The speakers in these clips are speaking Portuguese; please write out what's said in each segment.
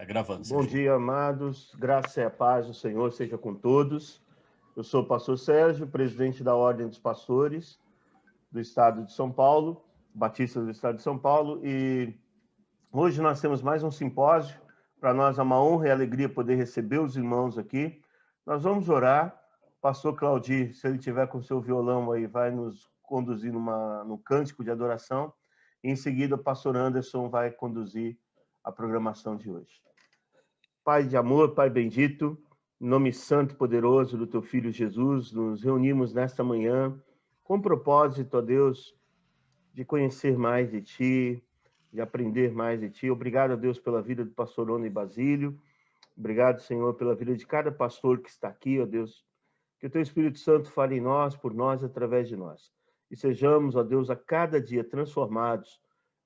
Tá gravando, Bom Serginho. dia, amados. Graça e a paz do Senhor seja com todos. Eu sou o pastor Sérgio, presidente da Ordem dos Pastores do Estado de São Paulo, Batista do Estado de São Paulo, e hoje nós temos mais um simpósio. Para nós é uma honra e alegria poder receber os irmãos aqui. Nós vamos orar. Pastor Claudir, se ele tiver com seu violão aí, vai nos conduzir no cântico de adoração. E em seguida, o pastor Anderson vai conduzir a programação de hoje. Pai de amor, Pai bendito, em nome santo e poderoso do Teu Filho Jesus, nos reunimos nesta manhã com o propósito, ó Deus, de conhecer mais de Ti, de aprender mais de Ti. Obrigado, a Deus, pela vida do pastor Ono e Basílio. Obrigado, Senhor, pela vida de cada pastor que está aqui, ó Deus. Que o Teu Espírito Santo fale em nós, por nós, através de nós. E sejamos, ó Deus, a cada dia transformados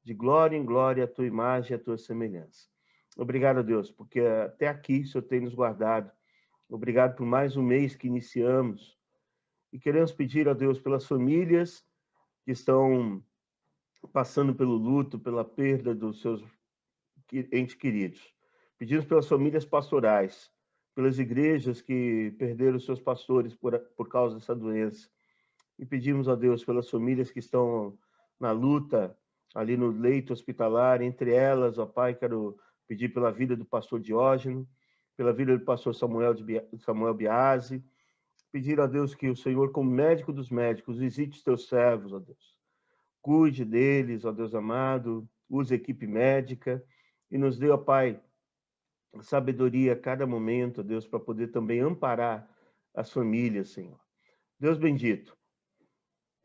de glória em glória à Tua imagem e à Tua semelhança. Obrigado, Deus, porque até aqui o Senhor tem nos guardado. Obrigado por mais um mês que iniciamos. E queremos pedir a Deus pelas famílias que estão passando pelo luto, pela perda dos seus entes queridos. Pedimos pelas famílias pastorais, pelas igrejas que perderam seus pastores por causa dessa doença. E pedimos a Deus pelas famílias que estão na luta, ali no leito hospitalar. Entre elas, ó Pai, quero pedir pela vida do pastor Diógenes, pela vida do pastor Samuel Biasi, pedir a Deus que o Senhor, como médico dos médicos, visite os teus servos, ó Deus. Cuide deles, ó Deus amado, use a equipe médica e nos dê, ó Pai, sabedoria a cada momento, ó Deus, para poder também amparar as famílias, Senhor. Deus bendito,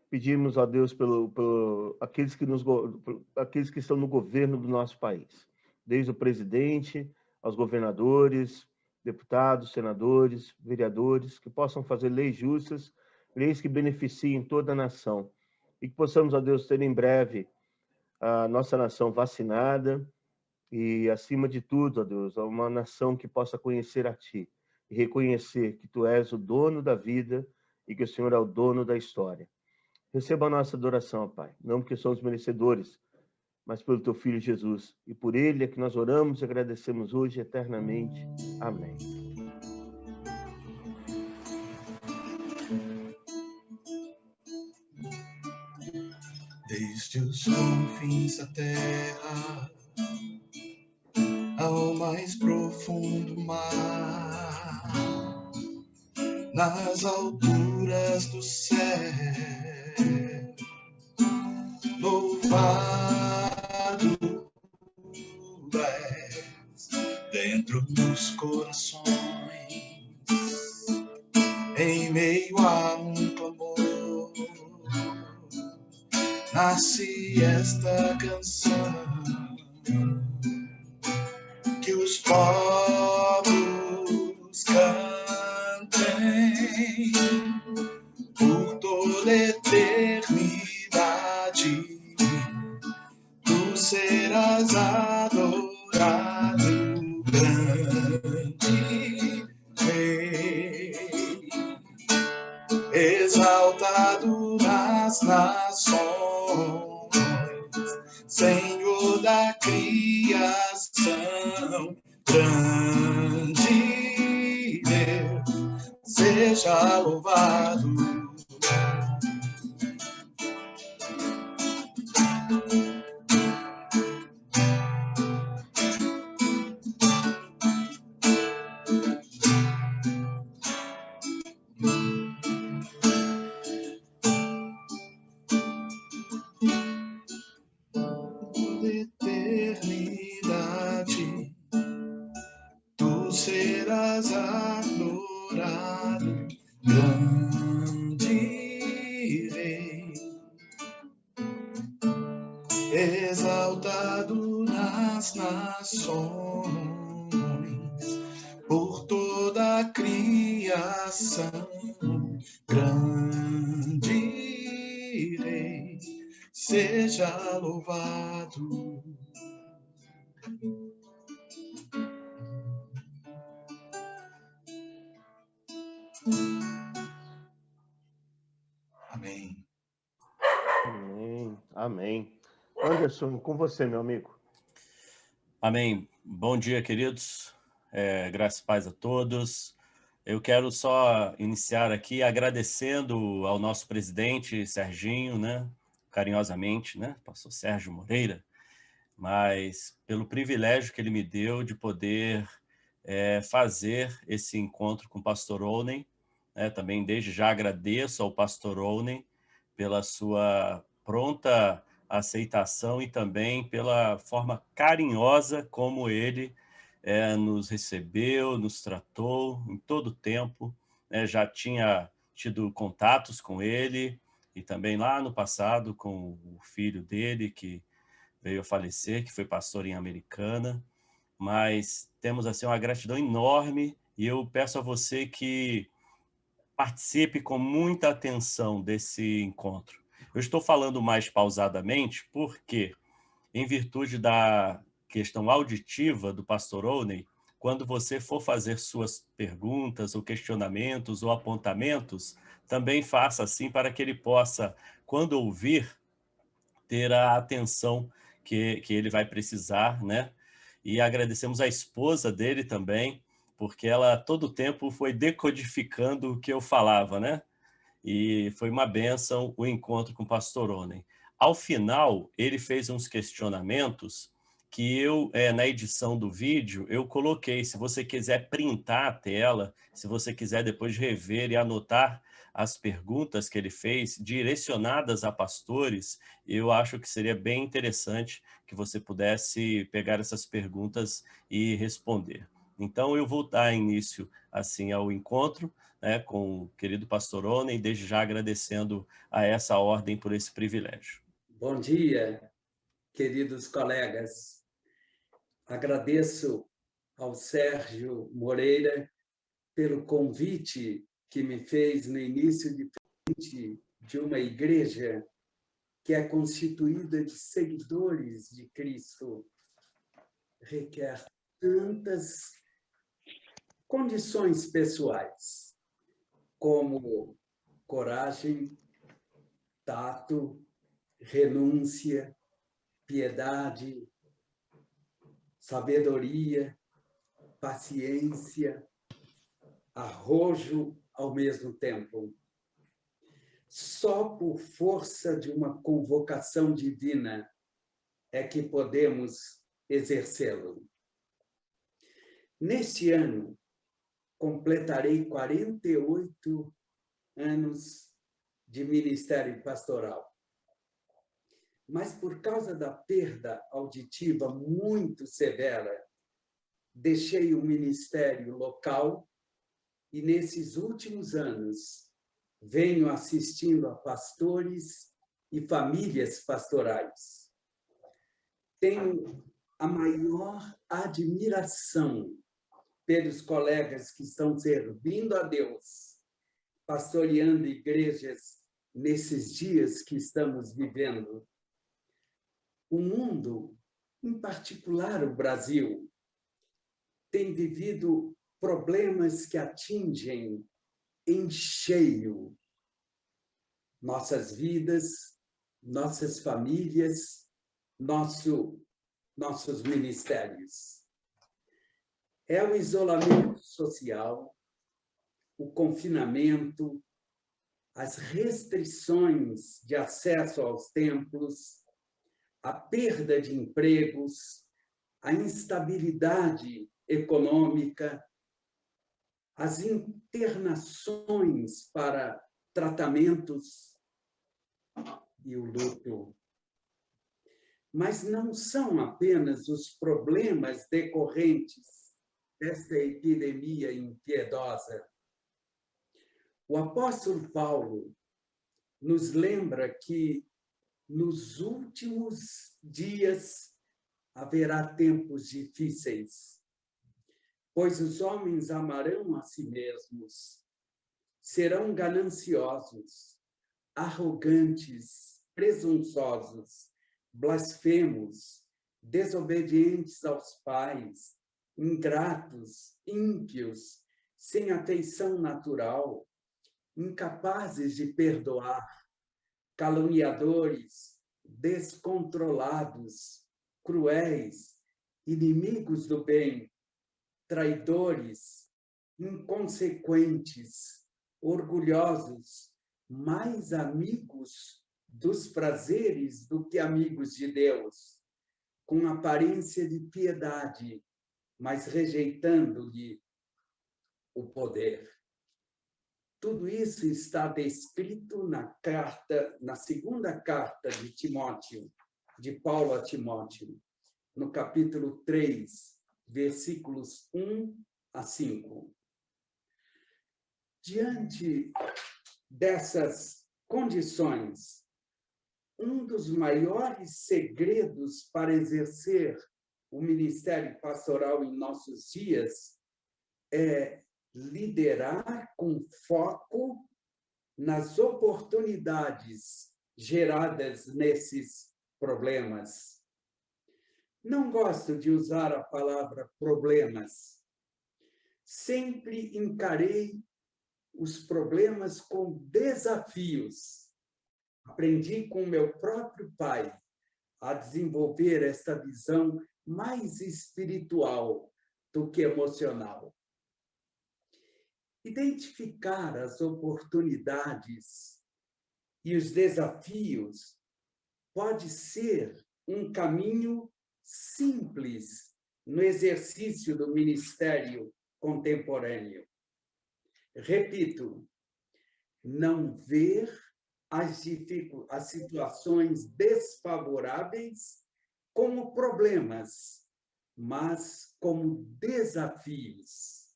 pedimos a Deus aqueles que estão no governo do nosso país, desde o presidente aos governadores, deputados, senadores, vereadores, que possam fazer leis justas, leis que beneficiem toda a nação, e que possamos, a Deus, ter em breve a nossa nação vacinada e, acima de tudo, ó Deus, uma nação que possa conhecer a Ti e reconhecer que Tu és o dono da vida e que o Senhor é o dono da história. Receba a nossa adoração, Pai, não porque somos merecedores, mas pelo Teu Filho Jesus. E por Ele é que nós oramos e agradecemos hoje eternamente. Amém. Desde os confins da terra ao mais profundo mar, nas alturas do céu, louvado és dentro dos corações, em meio a um clamor, nasce esta canção que os povos cantem por toda eternidade. Tu serás adorado, grande Rei, exaltado nas nações, Senhor da criação, grande Deus, seja louvado. Eternidade, tu serás adorado, grande Rei, exaltado nas nações, por toda a criação, grande Rei, seja louvado. Amém. Amém. Amém. Anderson, com você, meu amigo. Amém. Bom dia, queridos. Graças e paz a todos. Eu quero só iniciar aqui agradecendo ao nosso presidente, Serginho, né, carinhosamente, né, pastor Sérgio Moreira, mas pelo privilégio que ele me deu de poder fazer esse encontro com o pastor Onen. Também desde já agradeço ao pastor Onen pela sua pronta aceitação e também pela forma carinhosa como ele nos recebeu, nos tratou em todo o tempo. Já tinha tido contatos com ele e também lá no passado com o filho dele que veio a falecer, que foi pastor em Americana, mas temos assim uma gratidão enorme e eu peço a você que participe com muita atenção desse encontro. Eu estou falando mais pausadamente porque, em virtude da questão auditiva do pastor Owney, quando você for fazer suas perguntas ou questionamentos ou apontamentos, também faça assim para que ele possa, quando ouvir, ter a atenção que ele vai precisar, né? E agradecemos a esposa dele também, porque ela todo o tempo foi decodificando o que eu falava, né? E foi uma bênção o encontro com o pastor Onen. Ao final, ele fez uns questionamentos que eu, na edição do vídeo, eu coloquei. Se você quiser printar a tela, se você quiser depois rever e anotar as perguntas que ele fez, direcionadas a pastores, eu acho que seria bem interessante que você pudesse pegar essas perguntas e responder. Então, eu vou dar início assim ao encontro, com o querido pastor Onen, desde já agradecendo a essa ordem por esse privilégio. Bom dia, queridos colegas. Agradeço ao Sérgio Moreira pelo convite que me fez no início de uma igreja que é constituída de seguidores de Cristo. Requer tantas condições pessoais, como coragem, tato, renúncia, piedade, sabedoria, paciência, arrojo ao mesmo tempo. Só por força de uma convocação divina é que podemos exercê-lo. Neste ano, completarei 48 anos de ministério pastoral. Mas por causa da perda auditiva muito severa, deixei o ministério local e, nesses últimos anos, venho assistindo a pastores e famílias pastorais. Tenho a maior admiração pelos colegas que estão servindo a Deus, pastoreando igrejas nesses dias que estamos vivendo. O mundo, em particular o Brasil, tem vivido problemas que atingem em cheio nossas vidas, nossas famílias, nossos ministérios. É o isolamento social, o confinamento, as restrições de acesso aos templos, a perda de empregos, a instabilidade econômica, as internações para tratamentos e o luto. Mas não são apenas os problemas decorrentes desta epidemia impiedosa. O apóstolo Paulo nos lembra que nos últimos dias haverá tempos difíceis, pois os homens amarão a si mesmos, serão gananciosos, arrogantes, presunçosos, blasfemos, desobedientes aos pais, ingratos, ímpios, sem afeição natural, incapazes de perdoar, caluniadores, descontrolados, cruéis, inimigos do bem, traidores, inconsequentes, orgulhosos, mais amigos dos prazeres do que amigos de Deus, com aparência de piedade, mas rejeitando-lhe o poder. Tudo isso está descrito na segunda carta de Timóteo, de Paulo a Timóteo, no capítulo 3, versículos 1 a 5. Diante dessas condições, um dos maiores segredos para exercer o ministério pastoral em nossos dias é liderar com foco nas oportunidades geradas nesses problemas. Não gosto de usar a palavra problemas. Sempre encarei os problemas como desafios. Aprendi com meu próprio pai a desenvolver esta visão mais espiritual do que emocional. Identificar as oportunidades e os desafios pode ser um caminho simples no exercício do ministério contemporâneo. Repito, não ver as situações desfavoráveis como problemas, mas como desafios.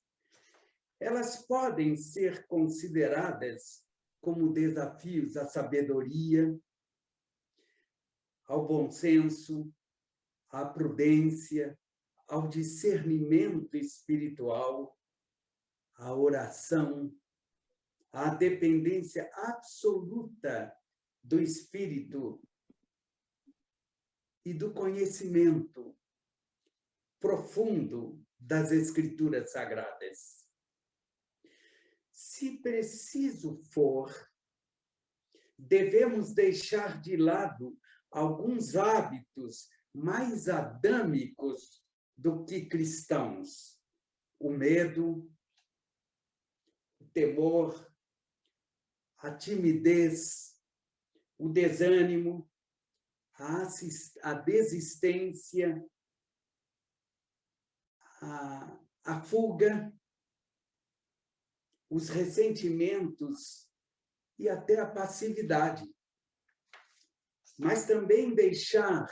Elas podem ser consideradas como desafios à sabedoria, ao bom senso, à prudência, ao discernimento espiritual, à oração, à dependência absoluta do Espírito e do conhecimento profundo das Escrituras Sagradas. Se preciso for, devemos deixar de lado alguns hábitos mais adâmicos do que cristãos. O medo, o temor, a timidez, o desânimo, a desistência, a fuga, os ressentimentos e até a passividade. Mas também deixar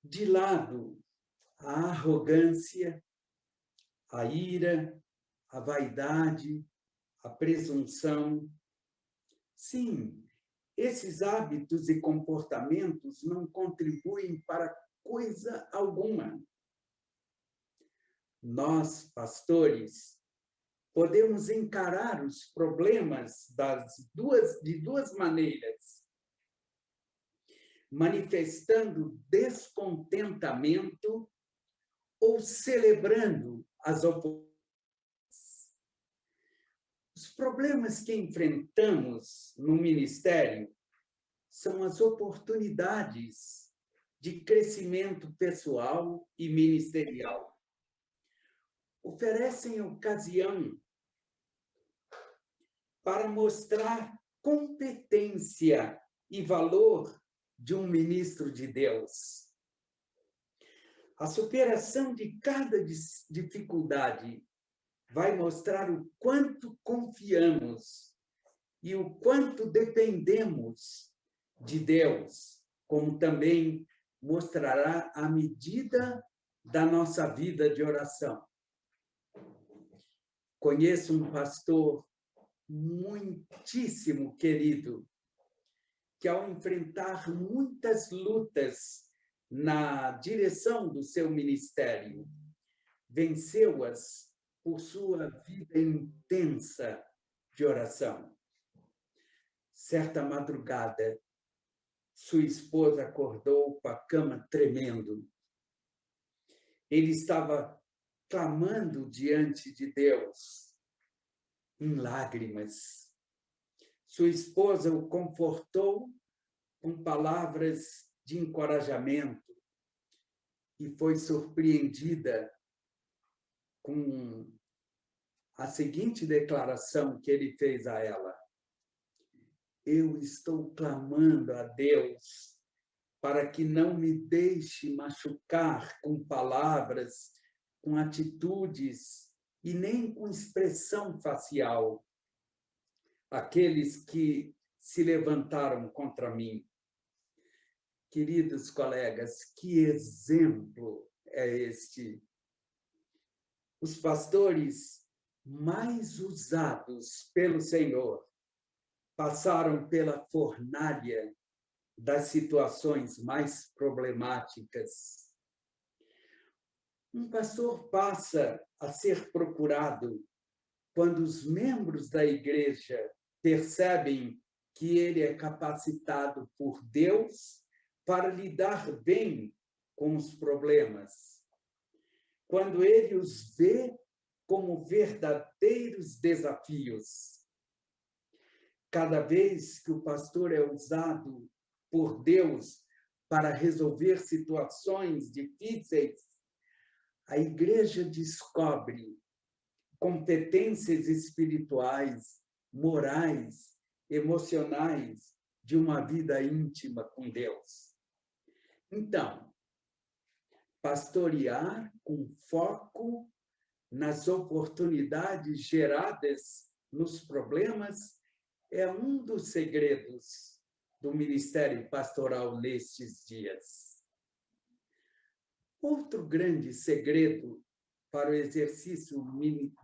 de lado a arrogância, a ira, a vaidade, a presunção. Sim, esses hábitos e comportamentos não contribuem para coisa alguma. Nós, pastores, podemos encarar os problemas de duas maneiras, manifestando descontentamento ou celebrando as oportunidades. Os problemas que enfrentamos no ministério são as oportunidades de crescimento pessoal e ministerial. Oferecem ocasião para mostrar competência e valor de um ministro de Deus. A superação de cada dificuldade vai mostrar o quanto confiamos e o quanto dependemos de Deus, como também mostrará a medida da nossa vida de oração. Conheço um pastor muitíssimo querido, que ao enfrentar muitas lutas na direção do seu ministério, venceu-as por sua vida intensa de oração. Certa madrugada, sua esposa acordou com a cama tremendo. Ele estava clamando diante de Deus, em lágrimas. Sua esposa o confortou com palavras de encorajamento, e foi surpreendida com a seguinte declaração que ele fez a ela: eu estou clamando a Deus para que não me deixe machucar com palavras, com atitudes e nem com expressão facial aqueles que se levantaram contra mim. Queridos colegas, que exemplo é este? Os pastores mais usados pelo Senhor passaram pela fornalha das situações mais problemáticas. Um pastor passa a ser procurado quando os membros da igreja percebem que ele é capacitado por Deus para lidar bem com os problemas. Quando ele os vê como verdadeiros desafios. Cada vez que o pastor é usado por Deus para resolver situações difíceis, a igreja descobre competências espirituais, morais, emocionais de uma vida íntima com Deus. Então, pastorear com foco nas oportunidades geradas nos problemas é um dos segredos do ministério pastoral nestes dias. Outro grande segredo para o exercício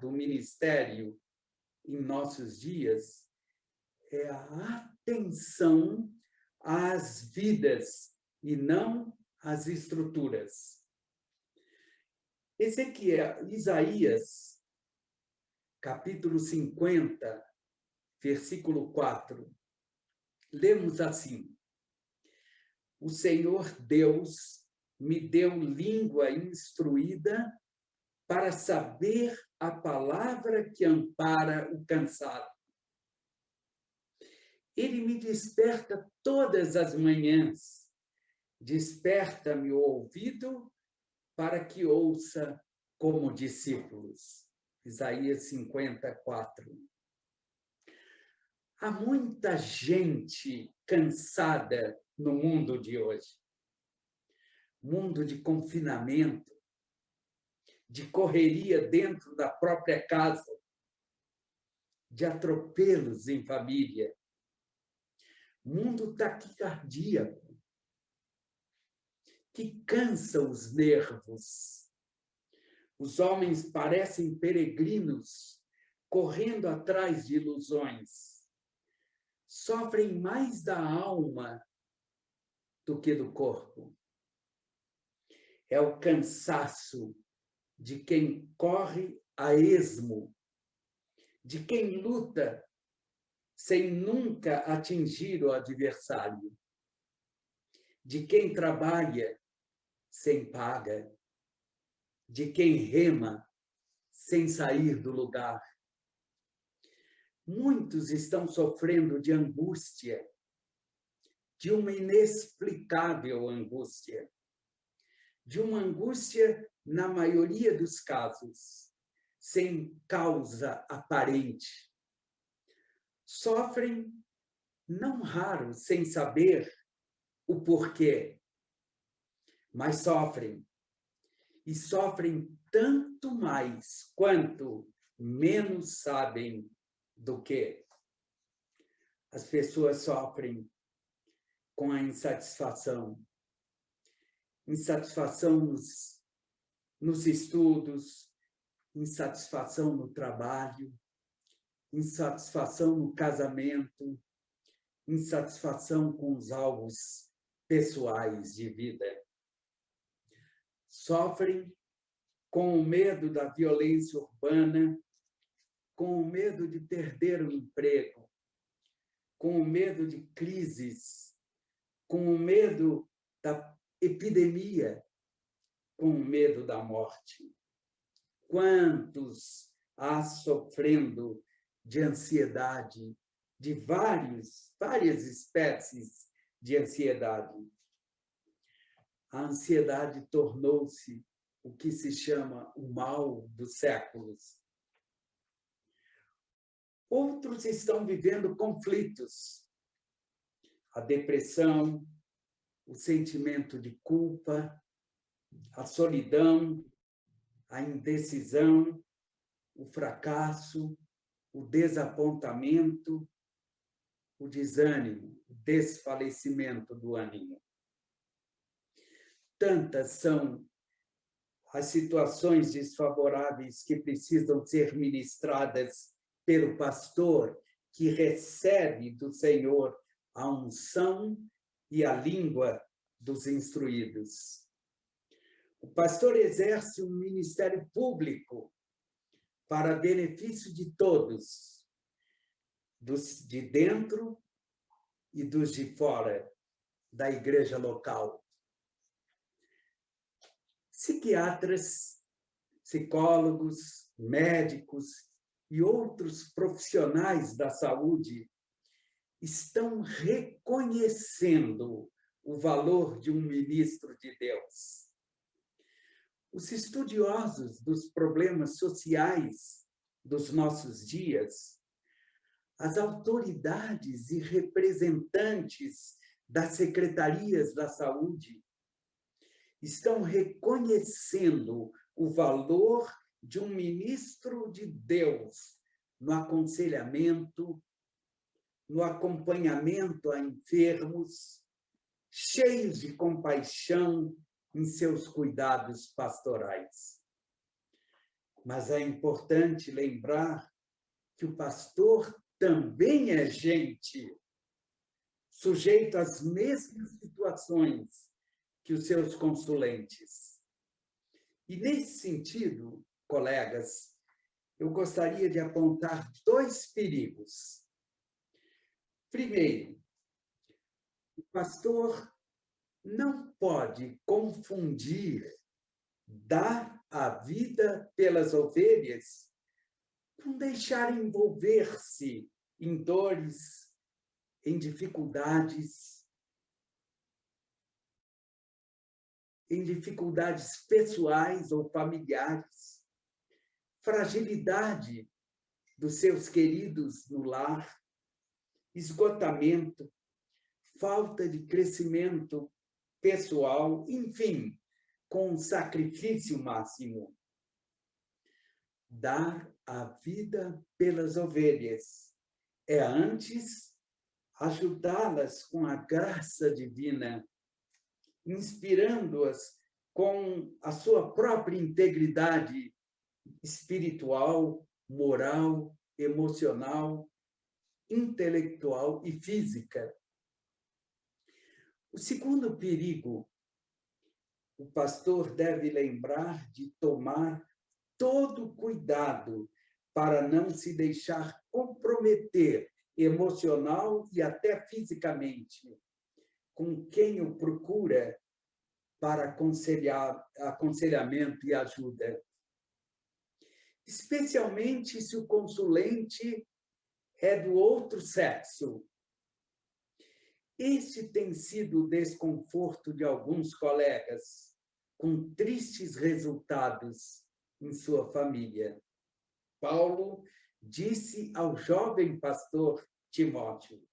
do ministério em nossos dias é a atenção às vidas e não às estruturas. Isaías, capítulo 50, versículo 4, lemos assim: o Senhor Deus me deu língua instruída para saber a palavra que ampara o cansado. Ele me desperta todas as manhãs, desperta-me o ouvido para que ouça como discípulos. Isaías 54. Há muita gente cansada no mundo de hoje. Mundo de confinamento, de correria dentro da própria casa, de atropelos em família. Mundo taquicardíaco, que cansa os nervos. Os homens parecem peregrinos, correndo atrás de ilusões. Sofrem mais da alma do que do corpo. É o cansaço de quem corre a esmo, de quem luta sem nunca atingir o adversário, de quem trabalha sem paga, de quem rema sem sair do lugar. Muitos estão sofrendo de angústia, de uma inexplicável angústia, de uma angústia, na maioria dos casos, sem causa aparente. Sofrem, não raro, sem saber o porquê, mas sofrem. E sofrem tanto mais quanto menos sabem do que. As pessoas sofrem com a insatisfação. Insatisfação nos estudos, insatisfação no trabalho, insatisfação no casamento, insatisfação com os alvos pessoais de vida. Sofrem com o medo da violência urbana, com o medo de perder o emprego, com o medo de crises, com o medo da epidemia, com o medo da morte. Quantos há sofrendo de ansiedade, de várias espécies de ansiedade? a ansiedade tornou-se o que se chama o mal dos séculos. Outros estão vivendo conflitos. A depressão, o sentimento de culpa, a solidão, a indecisão, o fracasso, o desapontamento, o desânimo, o desfalecimento do ânimo. Tantas são as situações desfavoráveis que precisam ser ministradas pelo pastor que recebe do Senhor a unção e a língua dos instruídos. O pastor exerce um ministério público para benefício de todos, dos de dentro e dos de fora da igreja local. Psiquiatras, psicólogos, médicos e outros profissionais da saúde estão reconhecendo o valor de um ministro de Deus. Os estudiosos dos problemas sociais dos nossos dias, as autoridades e representantes das secretarias da saúde estão reconhecendo o valor de um ministro de Deus no aconselhamento, no acompanhamento a enfermos, cheios de compaixão em seus cuidados pastorais. Mas é importante lembrar que o pastor também é gente, sujeito às mesmas situações que os seus consulentes. E, nesse sentido, colegas, eu gostaria de apontar 2 perigos. Primeiro, o pastor não pode confundir dar a vida pelas ovelhas com deixar envolver-se em dores, em dificuldades pessoais ou familiares, fragilidade dos seus queridos no lar, esgotamento, falta de crescimento pessoal, enfim, com um sacrifício máximo. Dar a vida pelas ovelhas é antes ajudá-las com a graça divina, inspirando-as com a sua própria integridade espiritual, moral, emocional, intelectual e física. O segundo perigo, o pastor deve lembrar de tomar todo cuidado para não se deixar comprometer emocional e até fisicamente com quem o procura para aconselhamento e ajuda. Especialmente se o consulente é do outro sexo. Este tem sido o desconforto de alguns colegas, com tristes resultados em sua família. Paulo disse ao jovem pastor Timóteo: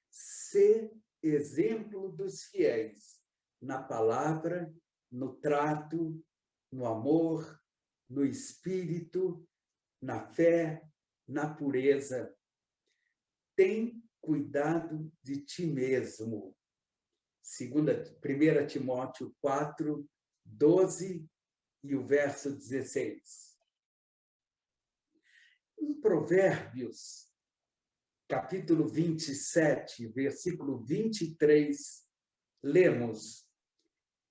"Sê exemplo dos fiéis na palavra, no trato, no amor, no espírito, na fé, na pureza. Tem cuidado de ti mesmo." 1 Timóteo 4, 12 e o verso 16. Em Provérbios, capítulo 27, versículo 23, lemos: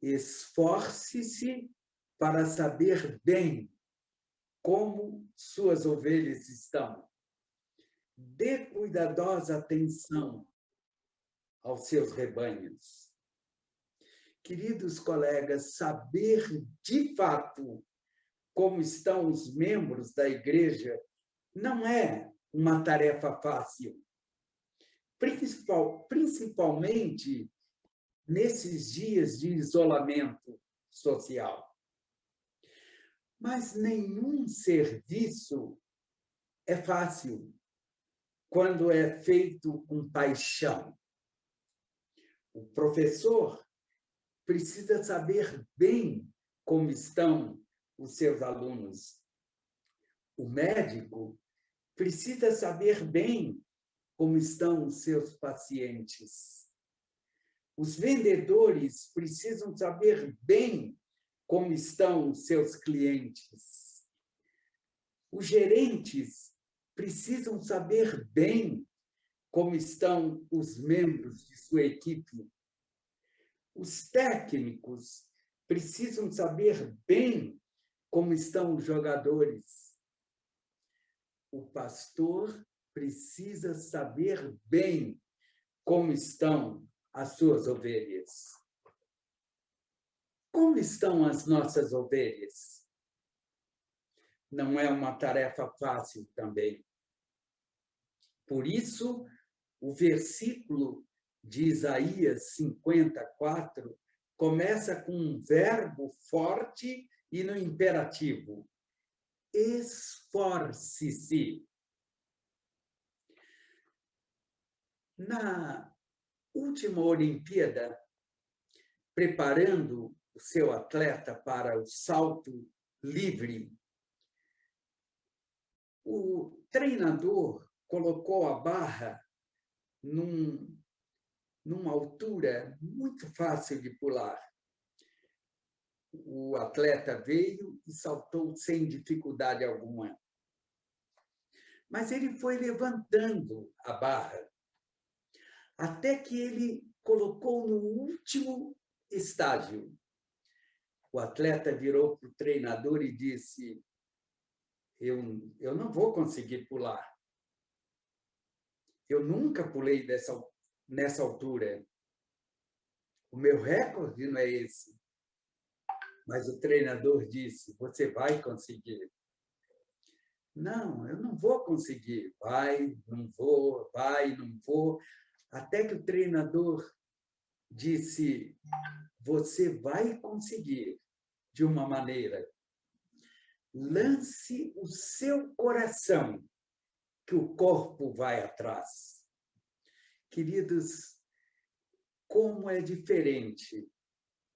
"Esforce-se para saber bem como suas ovelhas estão. Dê cuidadosa atenção aos seus rebanhos." Queridos colegas, saber de fato como estão os membros da igreja não é uma tarefa fácil, principalmente nesses dias de isolamento social. Mas nenhum serviço é fácil quando é feito com paixão. O professor precisa saber bem como estão os seus alunos. O médico precisa saber bem como estão os seus pacientes. Os vendedores precisam saber bem como estão os seus clientes. Os gerentes precisam saber bem como estão os membros de sua equipe. Os técnicos precisam saber bem como estão os jogadores. O pastor precisa saber bem como estão as suas ovelhas. Como estão as nossas ovelhas? Não é uma tarefa fácil também. Por isso, o versículo de Isaías 54 começa com um verbo forte e no imperativo. Esforce-se. Na última Olimpíada, preparando o seu atleta para o salto livre, o treinador colocou a barra numa altura muito fácil de pular. O atleta veio e saltou sem dificuldade alguma. Mas ele foi levantando a barra, até que ele colocou no último estágio. O atleta virou para o treinador e disse: eu não vou conseguir pular. Eu nunca pulei nessa altura. O meu recorde não é esse. Mas o treinador disse: você vai conseguir. Não, eu não vou conseguir. Vai, não vou, vai, não vou. Até que o treinador disse: você vai conseguir de uma maneira. Lance o seu coração, que o corpo vai atrás. Queridos, como é diferente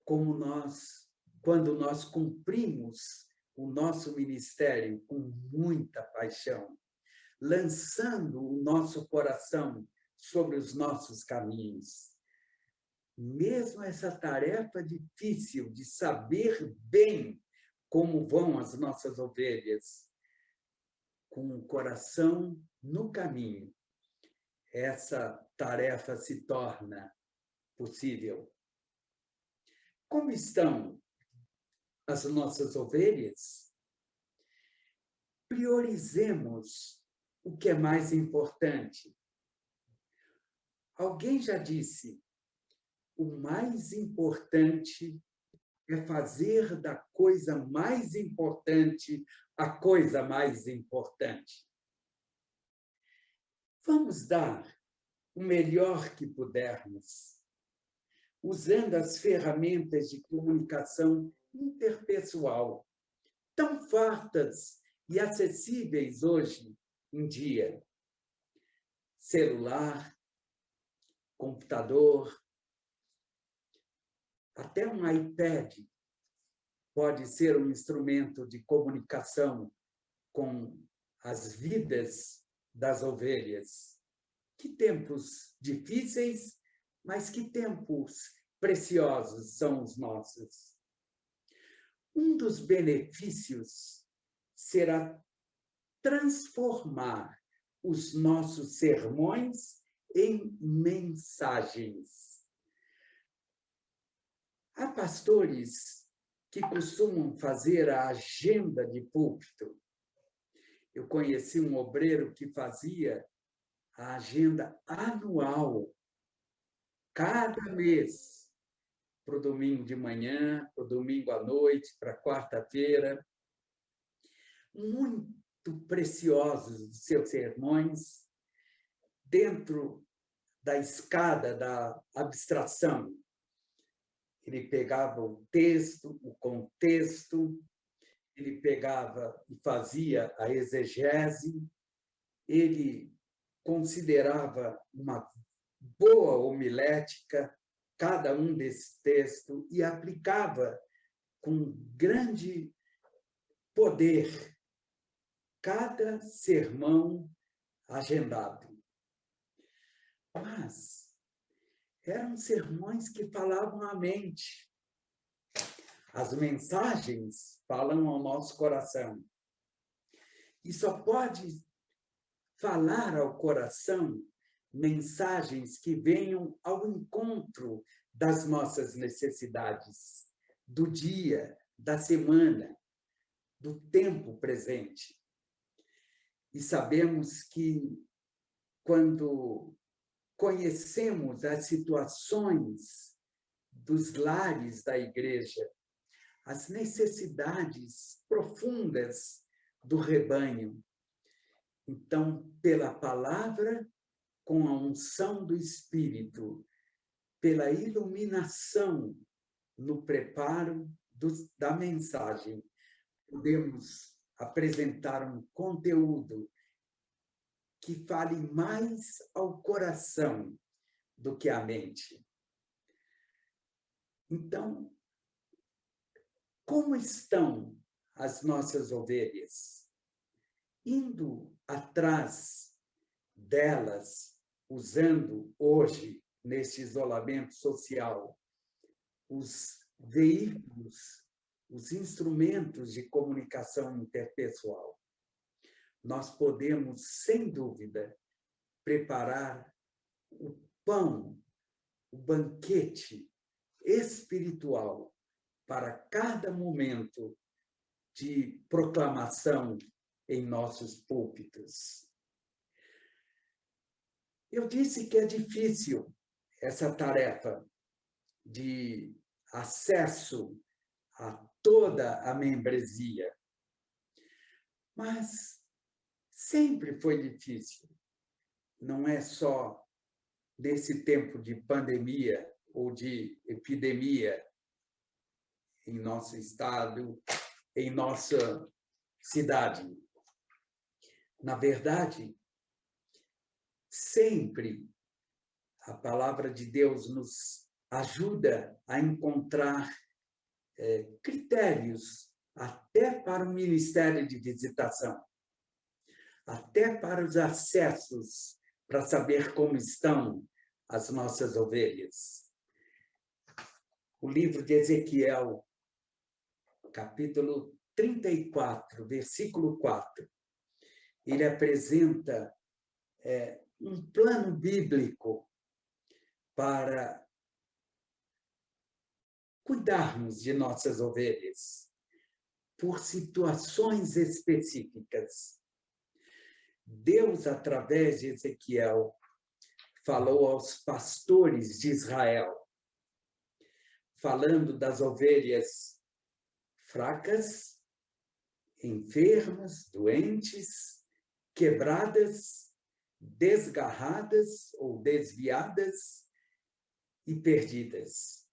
quando nós cumprimos o nosso ministério com muita paixão, lançando o nosso coração sobre os nossos caminhos. Mesmo essa tarefa difícil de saber bem como vão as nossas ovelhas, com o coração no caminho, essa tarefa se torna possível. Como estão as nossas ovelhas? Priorizemos o que é mais importante. Alguém já disse: o mais importante é fazer da coisa mais importante a coisa mais importante. Vamos dar o melhor que pudermos, usando as ferramentas de comunicação interpessoal, tão fartas e acessíveis hoje em dia. Celular, computador, até um iPad pode ser um instrumento de comunicação com as vidas das ovelhas. Que tempos difíceis, mas que tempos preciosos são os nossos. Um dos benefícios será transformar os nossos sermões em mensagens. Há pastores que costumam fazer a agenda de púlpito. Eu conheci um obreiro que fazia a agenda anual, cada mês, para o domingo de manhã, para o domingo à noite, para a quarta-feira. Muito preciosos os seus sermões, dentro da escada da abstração. ele pegava o texto, o contexto, ele pegava e fazia a exegese, ele considerava uma boa homilética cada um desses textos e aplicava com grande poder cada sermão agendado. Mas eram sermões que falavam à mente. As mensagens falam ao nosso coração. E só pode falar ao coração mensagens que venham ao encontro das nossas necessidades, do dia, da semana, do tempo presente. E sabemos que, quando conhecemos as situações dos lares da igreja, as necessidades profundas do rebanho, então, pela palavra, com a unção do Espírito, pela iluminação no preparo da mensagem, podemos apresentar um conteúdo que fale mais ao coração do que à mente. Então, como estão as nossas ovelhas? Indo atrás delas, usando hoje, nesse isolamento social, os veículos, os instrumentos de comunicação interpessoal, nós podemos, sem dúvida, preparar o pão, o banquete espiritual para cada momento de proclamação em nossos púlpitos. Eu disse que é difícil essa tarefa de acesso a toda a membresia, mas sempre foi difícil. Não é só nesse tempo de pandemia ou de epidemia em nosso estado, em nossa cidade. Na verdade, sempre a palavra de Deus nos ajuda a encontrar critérios até para o ministério de visitação, até para os acessos, para saber como estão as nossas ovelhas. O livro de Ezequiel, capítulo 34, versículo 4, ele apresenta um plano bíblico para cuidarmos de nossas ovelhas por situações específicas. Deus, através de Ezequiel, falou aos pastores de Israel, falando das ovelhas fracas, enfermas, doentes, quebradas, desgarradas ou desviadas e perdidas.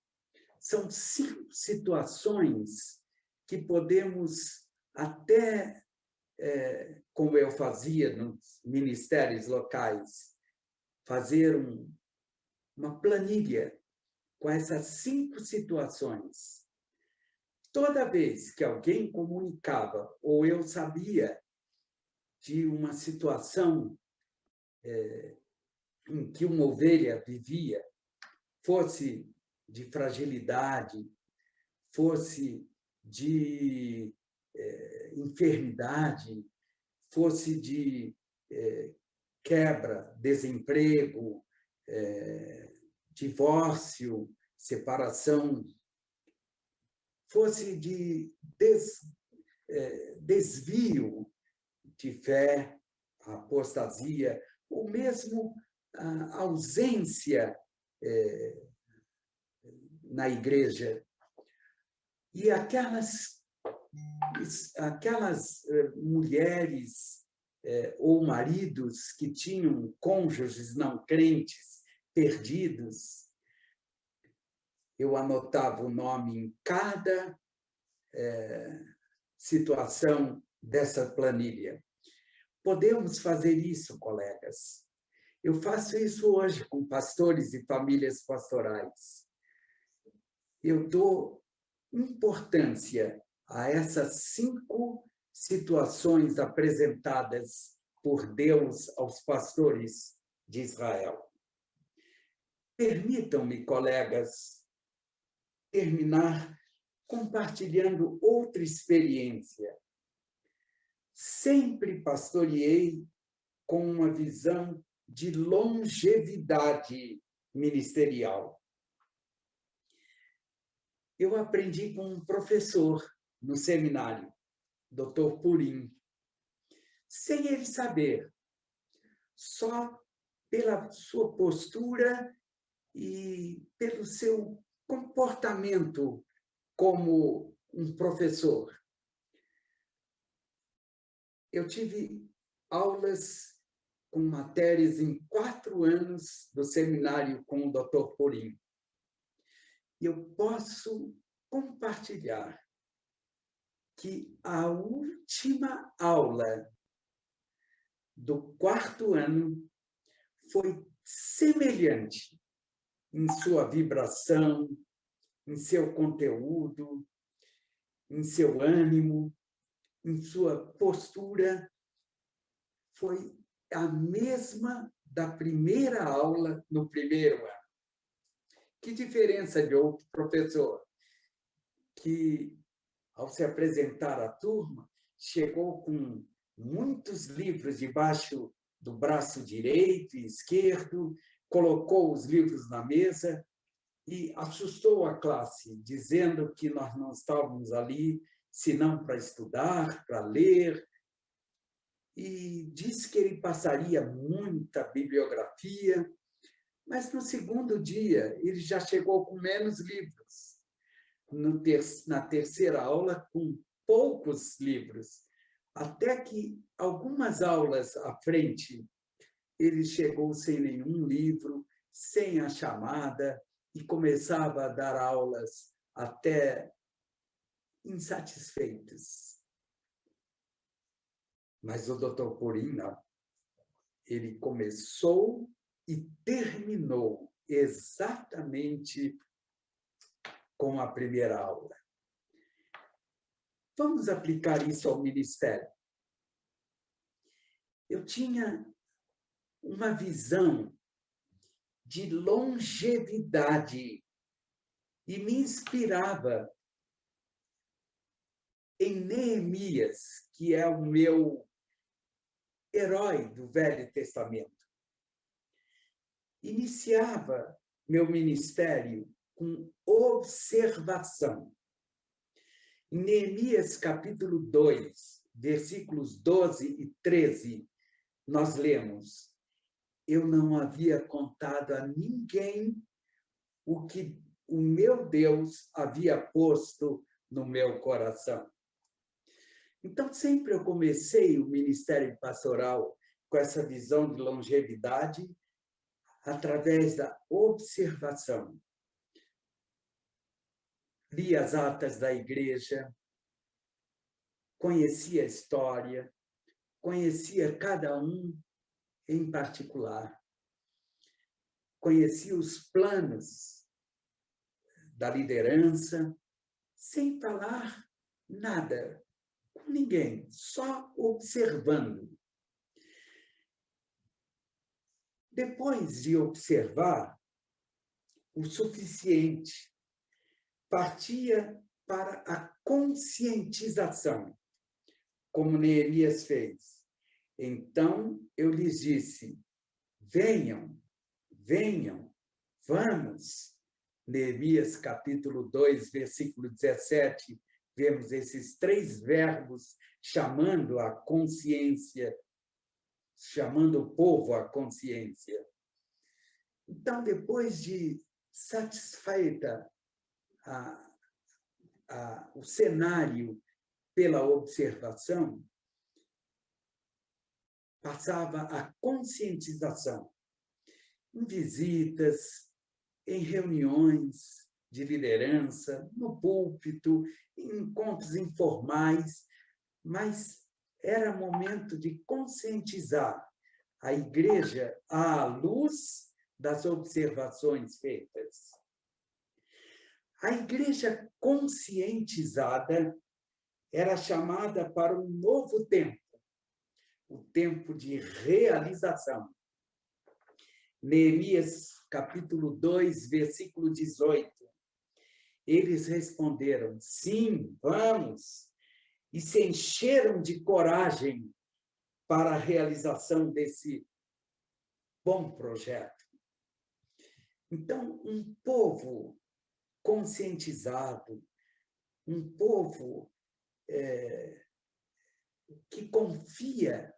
São 5 situações que podemos até, como eu fazia nos ministérios locais, fazer uma planilha com essas 5 situações. Toda vez que alguém comunicava, ou eu sabia de uma situação em que uma ovelha vivia, fosse de fragilidade, fosse de enfermidade, fosse de quebra, desemprego, divórcio, separação, fosse de desvio de fé, apostasia, ou mesmo a ausência na igreja. E aquelas mulheres ou maridos que tinham cônjuges não crentes, perdidos, eu anotava o nome em cada situação dessa planilha. Podemos fazer isso, colegas. Eu faço isso hoje com pastores e famílias pastorais. Eu dou importância a essas 5 situações apresentadas por Deus aos pastores de Israel. Permitam-me, colegas, terminar compartilhando outra experiência. Sempre pastoreei com uma visão de longevidade ministerial. Eu aprendi com um professor no seminário, Dr. Purim, sem ele saber, só pela sua postura e pelo seu comportamento como um professor. Eu tive aulas com matérias em 4 anos do seminário com o Dr. Purim. Eu posso compartilhar que a última aula do 4º ano foi semelhante em sua vibração, em seu conteúdo, em seu ânimo, em sua postura. Foi a mesma da primeira aula no 1º ano. Que diferença de outro professor que, ao se apresentar à turma, chegou com muitos livros debaixo do braço direito e esquerdo, colocou os livros na mesa e assustou a classe, dizendo que nós não estávamos ali senão para estudar, para ler, e disse que ele passaria muita bibliografia, mas no 2º dia ele já chegou com menos livros. Na 3ª aula, com poucos livros. Até que, algumas aulas à frente, ele chegou sem nenhum livro, sem a chamada, e começava a dar aulas até insatisfeitos. Mas o Dr. Purim, não. Ele começou e terminou exatamente com a primeira aula. Vamos aplicar isso ao ministério. Eu tinha uma visão de longevidade e me inspirava em Neemias, que é o meu herói do Velho Testamento. Iniciava meu ministério com observação. Em Neemias, capítulo 2, versículos 12 e 13, nós lemos: eu não havia contado a ninguém o que o meu Deus havia posto no meu coração. Então, sempre eu comecei o ministério pastoral com essa visão de longevidade através da observação. Li as atas da igreja, conhecia a história, conhecia cada um em particular. Conhecia os planos da liderança, sem falar nada com ninguém, só observando. Depois de observar o suficiente, partia para a conscientização, como Neemias fez. Então eu lhes disse: venham, venham, vamos. Neemias capítulo 2, versículo 17, vemos esses 3 verbos chamando a consciência, chamando o povo à consciência. Então, depois de satisfeita o cenário pela observação, passava a conscientização. Em visitas, em reuniões, de liderança, no púlpito, em encontros informais, mas era momento de conscientizar a igreja à luz das observações feitas. A igreja conscientizada era chamada para um novo tempo, o tempo de realização. Neemias, capítulo 2, versículo 18. Eles responderam, sim, vamos, e se encheram de coragem para a realização desse bom projeto. Então, um povo conscientizado, um povo que confia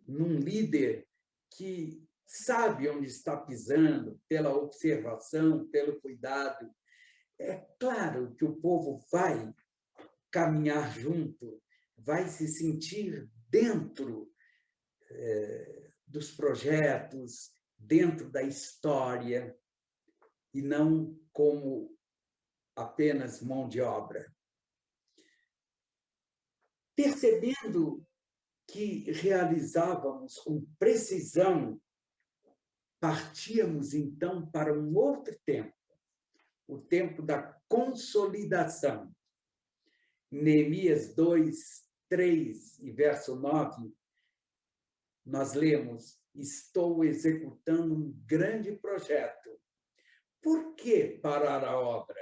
num líder que sabe onde está pisando, pela observação, pelo cuidado. É claro que o povo vai caminhar junto, vai se sentir dentro dos projetos, dentro da história, e não como apenas mão de obra. Percebendo que realizávamos com precisão, partíamos então para um outro tempo, o tempo da consolidação. Neemias 2, 3 e verso 9, nós lemos, estou executando um grande projeto. Por que parar a obra?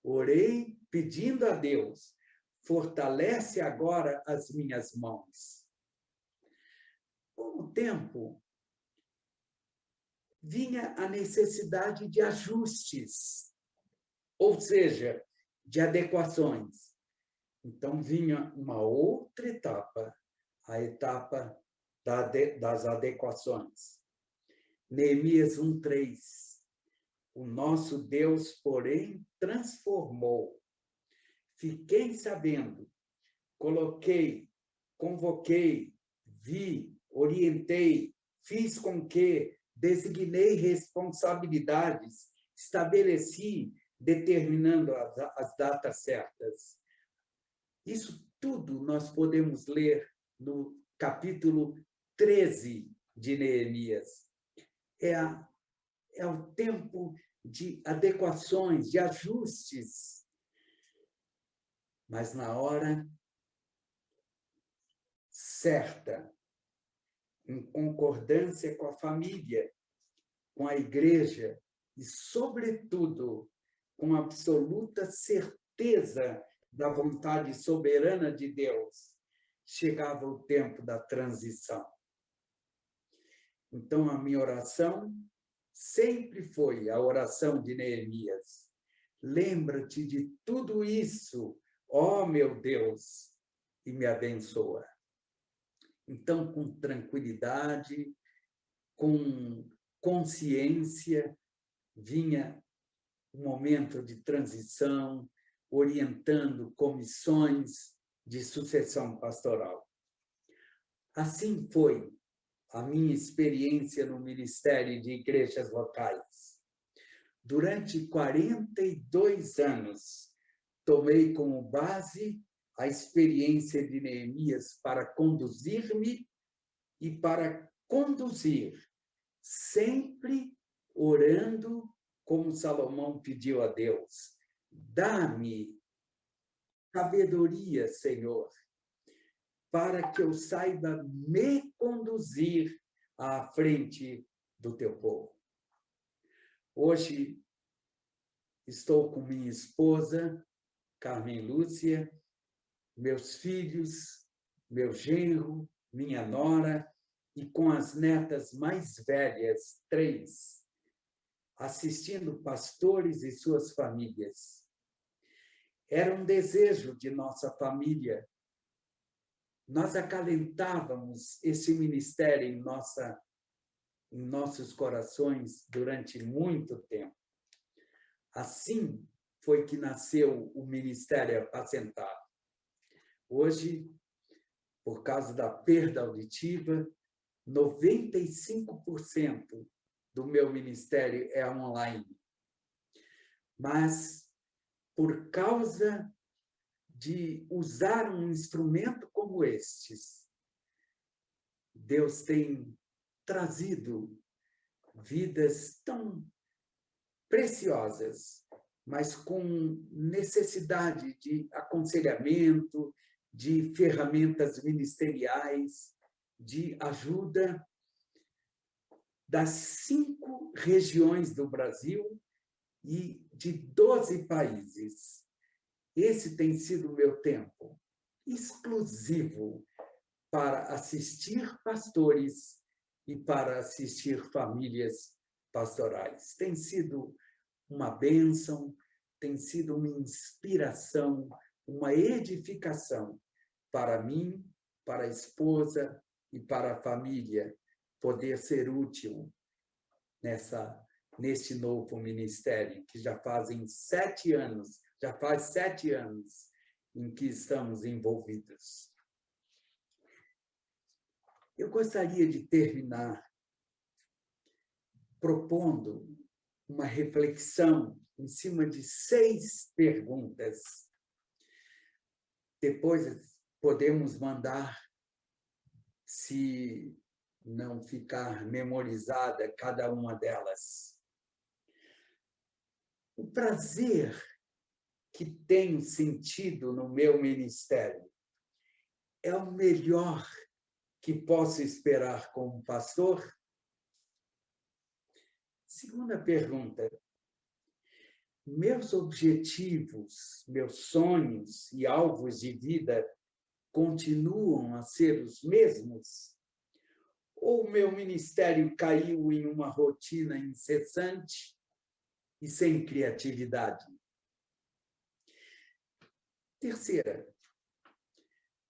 Orei pedindo a Deus, fortalece agora as minhas mãos. Com o tempo, vinha a necessidade de ajustes, ou seja, de adequações. Então, vinha uma outra etapa, a etapa das adequações. Neemias 1:3. O nosso Deus, porém, transformou. Fiquei sabendo, coloquei, convoquei, vi, orientei, fiz com que, designei responsabilidades, estabeleci, determinando as datas certas. Isso tudo nós podemos ler no capítulo 13 de Neemias. É o tempo de adequações, de ajustes. Mas na hora certa, em concordância com a família, com a igreja e, sobretudo, com absoluta certeza da vontade soberana de Deus, chegava o tempo da transição. Então, a minha oração sempre foi a oração de Neemias. Lembra-te de tudo isso, ó meu Deus, e me abençoa. Então, com tranquilidade, com consciência, vinha um momento de transição, orientando comissões de sucessão pastoral. Assim foi a minha experiência no Ministério de Igrejas Locais. Durante 42 anos, tomei como base a experiência de Neemias para conduzir-me e para conduzir, sempre orando como Salomão pediu a Deus. Dá-me sabedoria, Senhor, para que eu saiba me conduzir à frente do teu povo. Hoje estou com minha esposa, Carmen Lúcia, meus filhos, meu genro, minha nora, e com as netas mais velhas, 3, assistindo pastores e suas famílias. Era um desejo de nossa família. Nós acalentávamos esse ministério em nossos corações durante muito tempo. Assim foi que nasceu o Ministério Apacentado. Hoje, por causa da perda auditiva, 95% do meu ministério é online. mas por causa de usar um instrumento como estes, Deus tem trazido vidas tão preciosas, mas com necessidade de aconselhamento, de ferramentas ministeriais, de ajuda das 5 regiões do Brasil e de 12 países. Esse tem sido o meu tempo exclusivo para assistir pastores e para assistir famílias pastorais. Tem sido uma bênção, tem sido uma inspiração, uma edificação para mim, para a esposa e para a família, poder ser útil neste novo ministério, que já faz 7 anos em que estamos envolvidos. Eu gostaria de terminar propondo uma reflexão em cima de 6 perguntas. Depois podemos mandar, se não ficar memorizada cada uma delas. O prazer que tenho sentido no meu ministério é o melhor que posso esperar como pastor? Segunda pergunta. Meus objetivos, meus sonhos e alvos de vida continuam a ser os mesmos? Ou o meu ministério caiu em uma rotina incessante e sem criatividade? Terceira,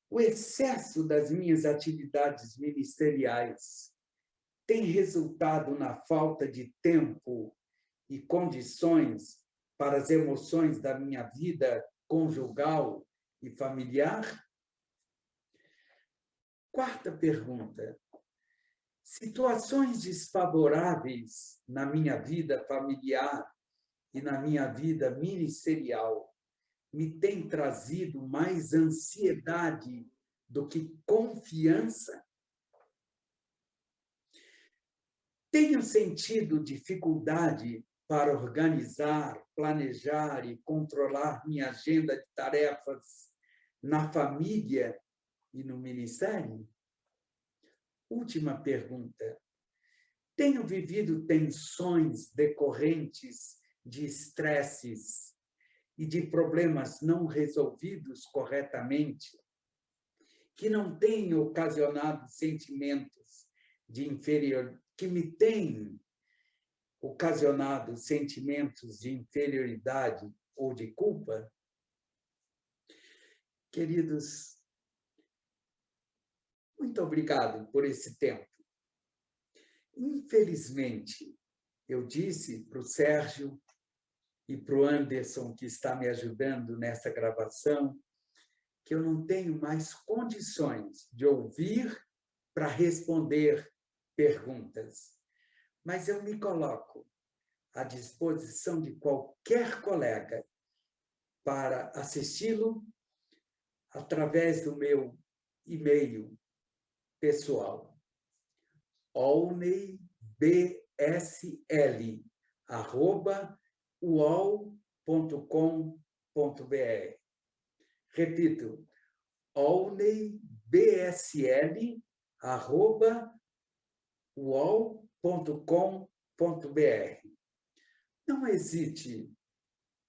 o excesso das minhas atividades ministeriais tem resultado na falta de tempo e condições para as emoções da minha vida conjugal e familiar? Quarta pergunta. Situações desfavoráveis na minha vida familiar e na minha vida ministerial me têm trazido mais ansiedade do que confiança? Tenho sentido dificuldade para organizar, planejar e controlar minha agenda de tarefas na família e no ministério? Última pergunta. Tenho vivido tensões decorrentes de estresses e de problemas não resolvidos corretamente, que não têm ocasionado sentimentos de inferioridade, que me têm ocasionado sentimentos de inferioridade ou de culpa? Queridos, muito obrigado por esse tempo. Infelizmente, eu disse para o Sérgio e para o Anderson, que está me ajudando nessa gravação, que eu não tenho mais condições de ouvir para responder perguntas. Mas eu me coloco à disposição de qualquer colega para assisti-lo através do meu e-mail pessoal, olneybsl@uol.com.br. Repito, olneybsl@uol.com.br. Não hesite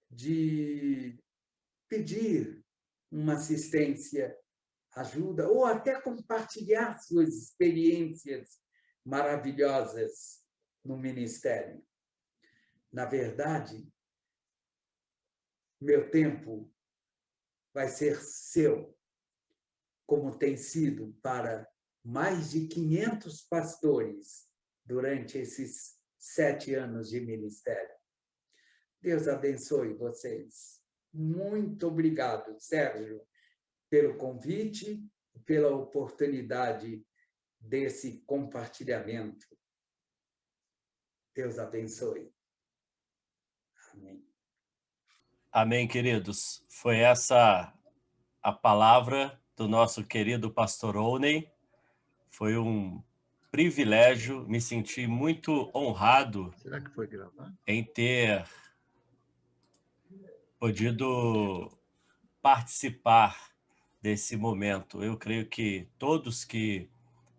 de pedir uma assistência, ajuda, ou até compartilhar suas experiências maravilhosas no ministério. Na verdade, meu tempo vai ser seu, como tem sido para mais de 500 pastores durante esses 7 anos de ministério. Deus abençoe vocês. Muito obrigado, Sérgio, pelo convite e pela oportunidade desse compartilhamento. Deus abençoe. Amém. Amém, queridos. Foi essa a palavra do nosso querido pastor Owney. Foi um privilégio, me senti muito honrado Será que foi gravado? em ter podido participar desse momento. Eu creio que todos que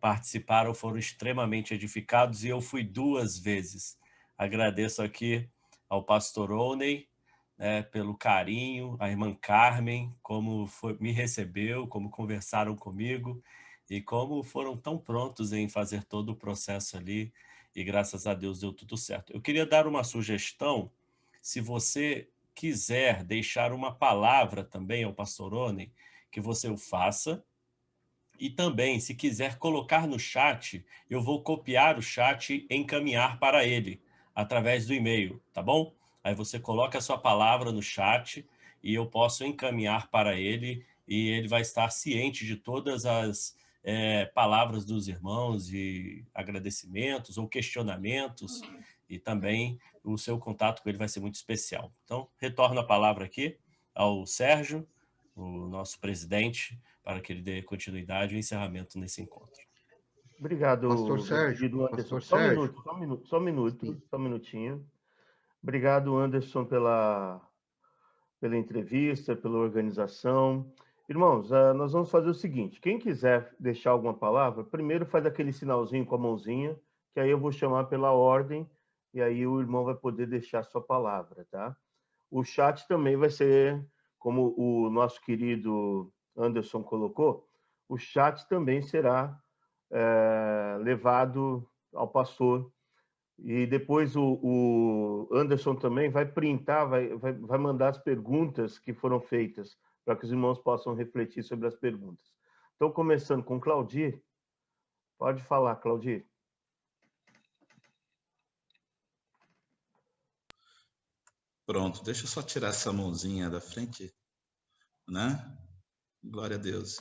participaram foram extremamente edificados e eu fui 2 vezes. Agradeço aqui ao pastor Owney, né, pelo carinho, a irmã Carmen, como me recebeu, como conversaram comigo e como foram tão prontos em fazer todo o processo ali, e graças a Deus deu tudo certo. Eu queria dar uma sugestão, se você quiser deixar uma palavra também ao pastor Owney, que você o faça, e também, se quiser colocar no chat, eu vou copiar o chat e encaminhar para ele, através do e-mail, tá bom? Aí você coloca a sua palavra no chat e eu posso encaminhar para ele e ele vai estar ciente de todas as palavras dos irmãos e agradecimentos ou questionamentos, e também o seu contato com ele vai ser muito especial. Então, retorno a palavra aqui ao Sérgio, o nosso presidente, para que ele dê continuidade e encerramento nesse encontro. Obrigado, Pastor meu Sérgio, querido Anderson. Pastor Só um Sérgio. minuto, só um minuto, só um minutinho. Obrigado, Anderson, pela entrevista, pela organização. Irmãos, nós vamos fazer o seguinte: quem quiser deixar alguma palavra, primeiro faz aquele sinalzinho com a mãozinha, que aí eu vou chamar pela ordem, e aí o irmão vai poder deixar a sua palavra, tá? O chat também vai ser, como o nosso querido Anderson colocou, o chat também será levado ao pastor. E depois o Anderson também vai printar, vai mandar as perguntas que foram feitas, para que os irmãos possam refletir sobre as perguntas. Então, começando com Claudir. Pode falar, Claudir. Pronto, deixa eu só tirar essa mãozinha da frente, né? Glória a Deus.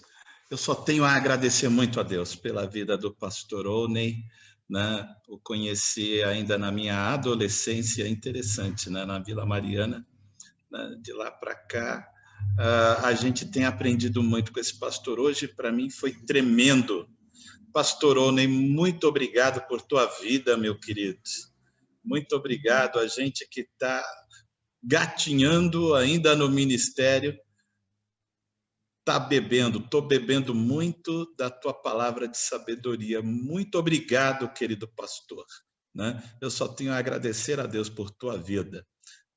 Eu só tenho a agradecer muito a Deus pela vida do pastor Owney, né? O conheci ainda na minha adolescência, interessante, né? Na Vila Mariana, né? De lá para cá, a gente tem aprendido muito com esse pastor. Hoje, para mim, foi tremendo. Pastor Owney, muito obrigado por tua vida, meu querido. Muito obrigado a gente que está gatinhando ainda no ministério, estou bebendo muito da tua palavra de sabedoria. Muito obrigado, querido pastor. Né? Eu só tenho a agradecer a Deus por tua vida.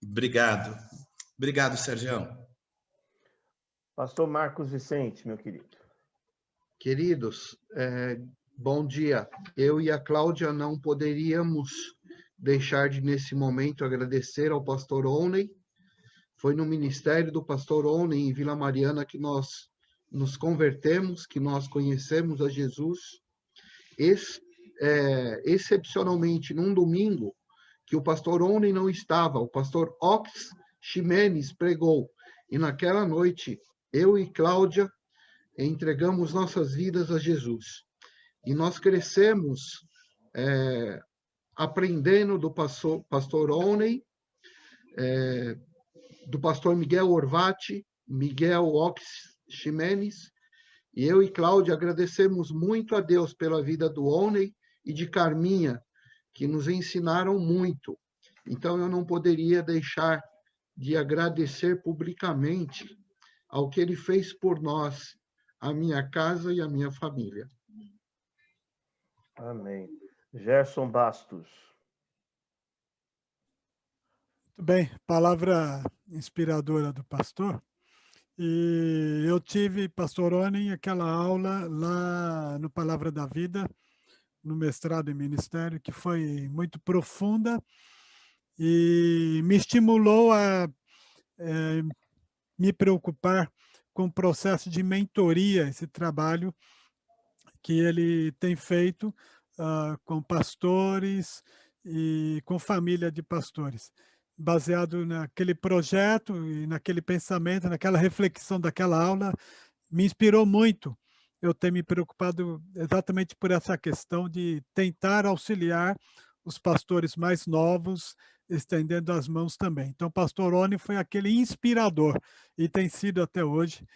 Obrigado. Obrigado, Sergião. Pastor Marcos Vicente, meu querido. Queridos, bom dia. Eu e a Cláudia não poderíamos deixar de, nesse momento, agradecer ao pastor Owney. Foi no ministério do pastor Owney, em Vila Mariana, que nós nos convertemos, que nós conhecemos a Jesus. Excepcionalmente, num domingo, que o pastor Owney não estava, o pastor Ox Ximenes pregou. E naquela noite, eu e Cláudia entregamos nossas vidas a Jesus. E nós crescemos aprendendo do pastor Owney, do pastor Miguel Orvati, Miguel Ox Ximenes, e eu e Cláudia agradecemos muito a Deus pela vida do Owney e de Carminha, que nos ensinaram muito. Então, eu não poderia deixar de agradecer publicamente ao que ele fez por nós, a minha casa e a minha família. Amém. Gerson Bastos. Muito bem, palavra inspiradora do pastor. E eu tive, pastor Onen, aquela aula lá no Palavra da Vida, no mestrado em ministério, que foi muito profunda e me estimulou a me preocupar com o processo de mentoria, esse trabalho que ele tem feito com pastores e com família de pastores, baseado naquele projeto e naquele pensamento, naquela reflexão daquela aula, me inspirou muito eu ter me preocupado exatamente por essa questão de tentar auxiliar os pastores mais novos, estendendo as mãos também. Então, o pastor Oni foi aquele inspirador e tem sido até hoje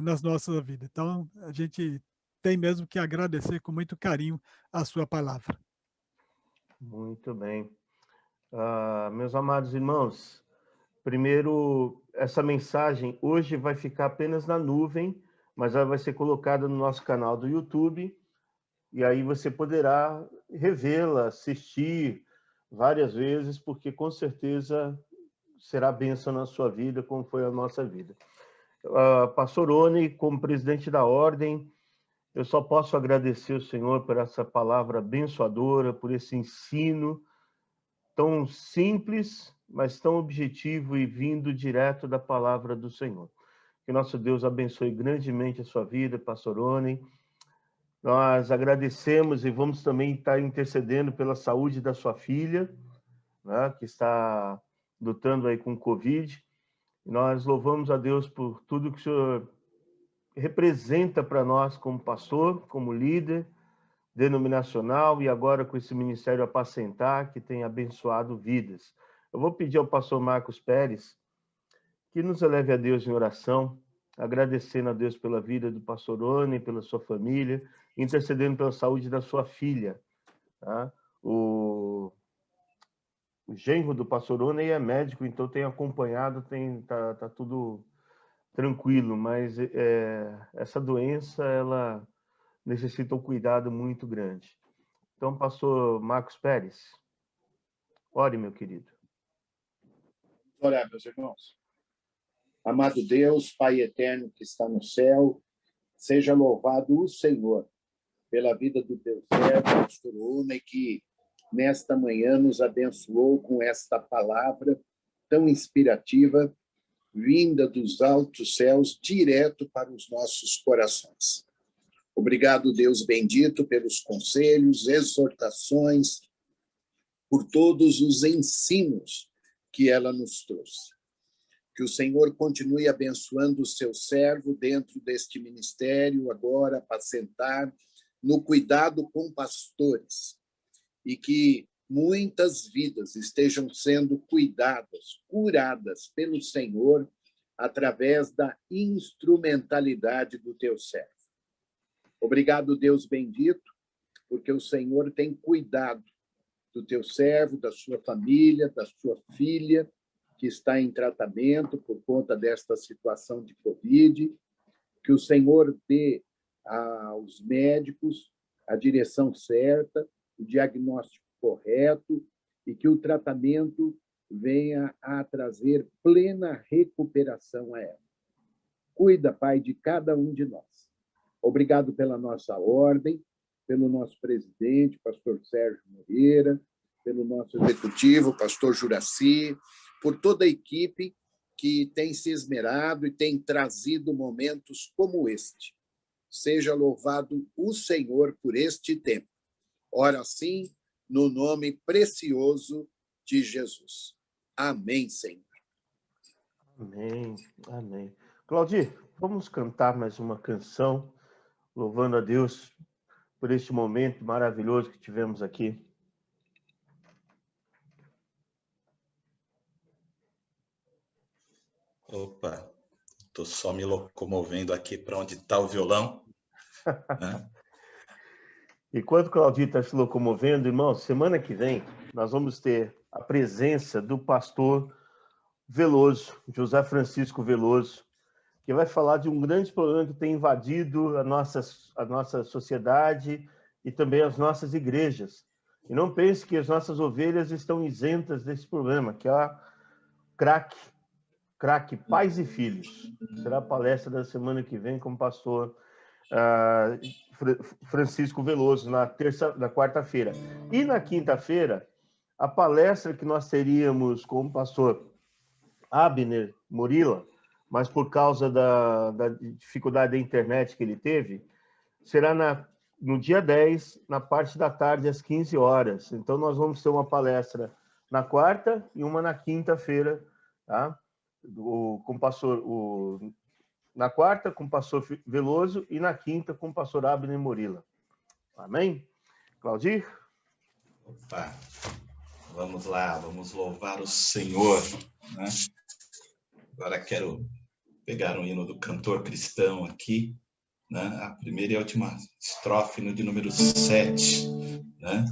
nas nossas vidas. Então, a gente tem mesmo que agradecer com muito carinho a sua palavra. Muito bem. Meus amados irmãos, primeiro, essa mensagem hoje vai ficar apenas na nuvem, mas ela vai ser colocada no nosso canal do YouTube, e aí você poderá revê-la, assistir várias vezes, porque com certeza será bênção na sua vida, como foi a nossa vida. Pastor Oni, como presidente da Ordem, eu só posso agradecer ao Senhor por essa palavra abençoadora, por esse ensino tão simples, mas tão objetivo e vindo direto da palavra do Senhor. Que nosso Deus abençoe grandemente a sua vida, pastor Oni. Nós agradecemos e vamos também estar intercedendo pela saúde da sua filha, né, que está lutando aí com Covid. Nós louvamos a Deus por tudo que o Senhor representa para nós como pastor, como líder denominacional e agora com esse ministério Apacentar, que tem abençoado vidas. Eu vou pedir ao pastor Marcos Pérez que nos eleve a Deus em oração, agradecendo a Deus pela vida do pastor Oni, pela sua família, intercedendo pela saúde da sua filha. Tá? O genro do pastor Oni é médico, então tem acompanhado, tá tudo tranquilo, mas essa doença, ela necessita um cuidado muito grande. Então, pastor Marcos Pérez, ore, meu querido. Orar, meus irmãos. Amado Deus, Pai eterno que está no céu, seja louvado o Senhor pela vida do teu servo, pastor Oni, que nesta manhã nos abençoou com esta palavra tão inspirativa, vinda dos altos céus, direto para os nossos corações. Obrigado, Deus bendito, pelos conselhos, exortações, por todos os ensinos que ela nos trouxe. Que o Senhor continue abençoando o seu servo dentro deste ministério, agora, Apacentar, no cuidado com pastores, e que muitas vidas estejam sendo cuidadas, curadas pelo Senhor, através da instrumentalidade do teu servo. Obrigado, Deus bendito, porque o Senhor tem cuidado do teu servo, da sua família, da sua filha, que está em tratamento por conta desta situação de Covid, que o Senhor dê aos médicos a direção certa, o diagnóstico correto, e que o tratamento venha a trazer plena recuperação a ela. Cuida, Pai, de cada um de nós. Obrigado pela nossa ordem, pelo nosso presidente, pastor Sérgio Moreira, pelo nosso executivo, pastor Juraci, por toda a equipe que tem se esmerado e tem trazido momentos como este. Seja louvado o Senhor por este tempo. Ora sim, no nome precioso de Jesus. Amém, Senhor. Amém, amém. Claudir, vamos cantar mais uma canção, louvando a Deus por este momento maravilhoso que tivemos aqui. Opa, estou só me locomovendo aqui para onde está o violão. Né? Enquanto o Claudio está se locomovendo, irmão, semana que vem nós vamos ter a presença do pastor Veloso, José Francisco Veloso, que vai falar de um grande problema que tem invadido a nossa sociedade e também as nossas igrejas. E não pense que as nossas ovelhas estão isentas desse problema, que é a crack Pais e Filhos. Será a palestra da semana que vem com o pastor Francisco Veloso, na quarta-feira. E na quinta-feira, a palestra que nós teríamos com o pastor Abner Morila, mas por causa da dificuldade da internet que ele teve, será no dia 10, na parte da tarde, às 15 horas. Então, nós vamos ter uma palestra na quarta e uma na quinta-feira, tá? Na quarta, com o pastor Veloso, e na quinta, com o pastor Abner Morila. Amém? Claudir? Opa, vamos lá, vamos louvar o Senhor, né? Agora quero pegar um hino do cantor cristão aqui, né? A primeira e a última estrofe no de número 7, né?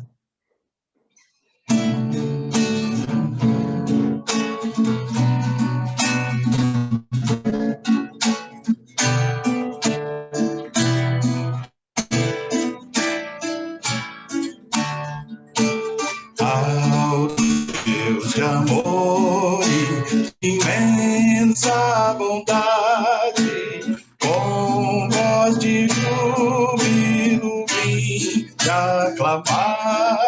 Ao Deus de amor e imensa bondade, com voz de júbilo vim te aclamar,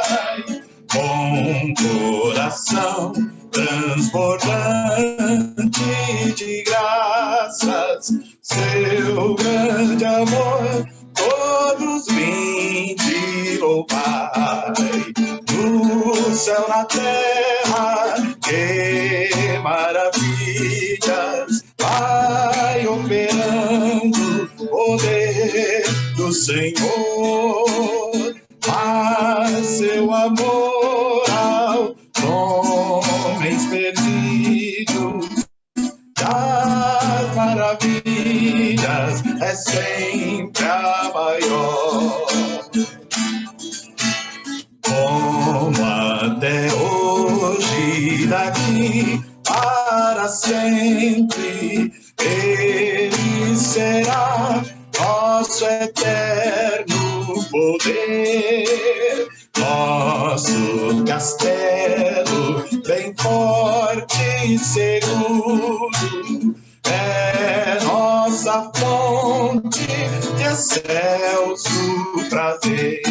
com coração transbordante de graças, seu grande amor todos vim te louvar. No céu, na terra, que maravilhas vai operando o poder do Senhor, mas seu amor aos homens perdidos das maravilhas é sempre a maior. Como até hoje, daqui para sempre, Ele será nosso eterno poder, nosso castelo bem forte e seguro, é nossa fonte de excelso prazer.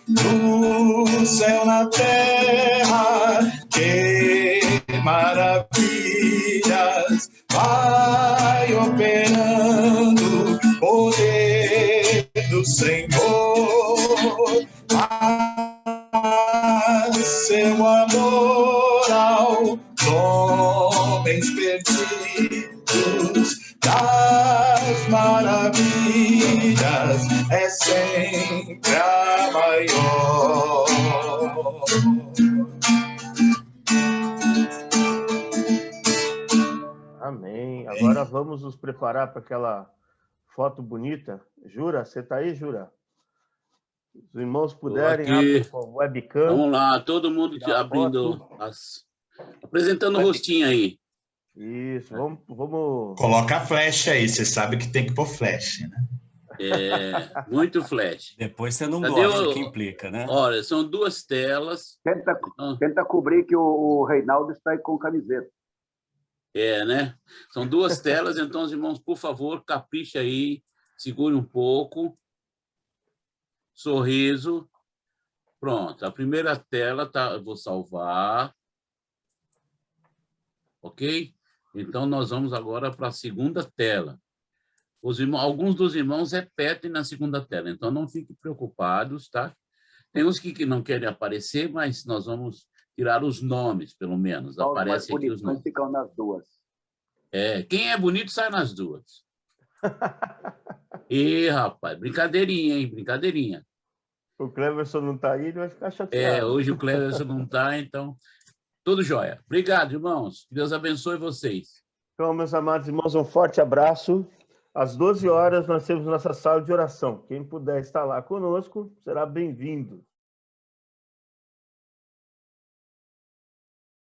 No céu, na terra, que maravilhas vai operando o poder do Senhor, mas seu amor aos homens perdidos das maravilhas é sempre a maior. Amém. Agora vamos nos preparar para aquela foto bonita. Jura, você está aí, Jura? Os irmãos puderem, abrem com o webcam. Vamos lá, todo mundo abrindo, apresentando o rostinho aí. Isso, vamos... Coloca a flash aí, você sabe que tem que pôr flash, né? É, muito flash. Depois você não gosta, o que implica, né? Olha, são duas telas. Tenta cobrir que o Reinaldo está aí com camiseta. É, né? São duas telas, então, os irmãos, por favor, capricha aí, segure um pouco. Sorriso. Pronto, a primeira tela tá, eu vou salvar. Ok? Então, nós vamos agora para a segunda tela. Alguns dos irmãos repetem na segunda tela, então não fiquem preocupados, tá? Tem uns que não querem aparecer, mas nós vamos tirar os nomes, pelo menos. Aparece aqui os nomes. Ficam nas duas. É, quem é bonito sai nas duas. E rapaz, brincadeirinha, hein? Brincadeirinha. O Cleverson não está aí, ele vai ficar chateado. É, hoje o Cleverson não está, então... Tudo jóia. Obrigado, irmãos. Que Deus abençoe vocês. Então, meus amados irmãos, um forte abraço. Às 12 horas, nós temos nossa sala de oração. Quem puder estar lá conosco, será bem-vindo.